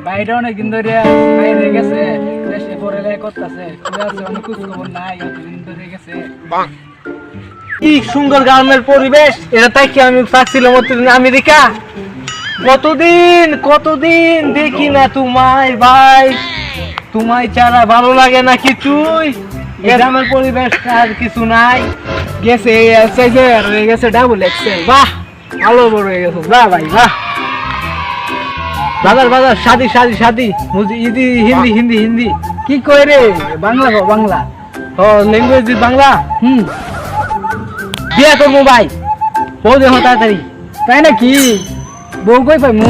বাইরে অনেকদিন ধরে বাইরে গেছে, দেশে পড়ালেখা করতেছে, অনেক খোঁজ খবর নাই, এতদিন ধরে গেছে। কি সুন্দর গ্রামের পরিবেশ, এটা তাই কি আমি পাচ্ছিলাম আমেরিকা। কতদিন দেখি না তোমায় ভাই, তোমায় ছাড়া ভালো লাগে না কিছুই। গ্রামের পরিবেশ আর কিছু নাই। গেছে সাইজের হয়ে গেছে ডাবল এক্সেল। বাহ, ভালো বড় হয়ে গেছে, বাহ ভাই বাহ। বাজার শাদি হিন্দি হিন্দি হিন্দি কি কই রে? বাংলা গো বাংলা। ও ল্যাঙ্গুয়েজ বাংলা। হুম, বিয়া করবো ভাই, বউ দেখো তাড়াতাড়ি। তাই নাকি? বউ কই পাই মু?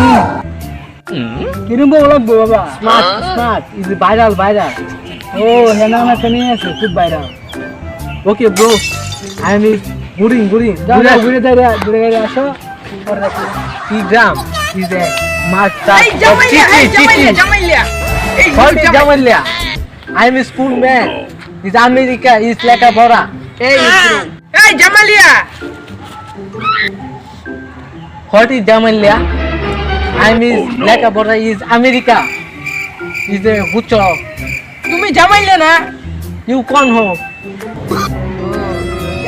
কিরম বউ লাগবো বাবা? Smart is viral. ও হেনা না কেন আছে খুব বাইরা। ওকে ব্রো, আই এম গুড়িং যাও যাও ঘুরে ঘুরে আসো। কি গ্রাম ইজ এ মার্ক জামাইলিয়া। I am school man is America is লেখাপড়া। এই জামালিয়া, হোয়াট ইজ জামাইলিয়া? আই এম ইজ লেখাপড়া ইজ আমেরিকা ইজ এ গুচ্ছ। তুমি জামাইলে না? ইউ কোন হো?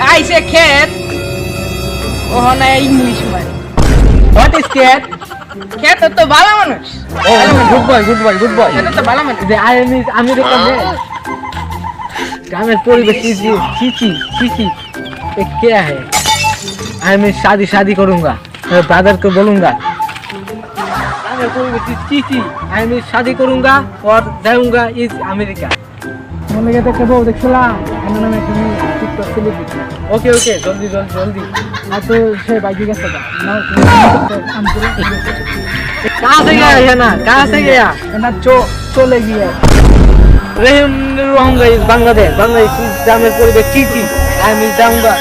আইসে খেত ও না ইংলিশ মানে। What is cat? খেত তো ভালো মানুষ, ও গুড বয় খেত তো ভালো মানুষ। যে आई एम अमेरिका में ग्रामीण परिवेश चीची ये क्या है? आई एम शादी करूंगा, मेरे ब्रदर को बोलूंगा ग्रामीण परिवेश चीची। आई एम शादी करूंगा और जाऊंगा इस अमेरिका। মনে গেছে একটা বউ দেখছিলাম, হেনা নামে তুমি টিকটক সেলিব্রিটি। ओके जल्दी আর তো সে বাইকে গেছে না कहाँ से गया है ना, कहाँ से गया? না চলে গিয়ে रहूंगा इस बांग्लादेश ग्रामीण परिवेश चीची। आई एम जाऊंगा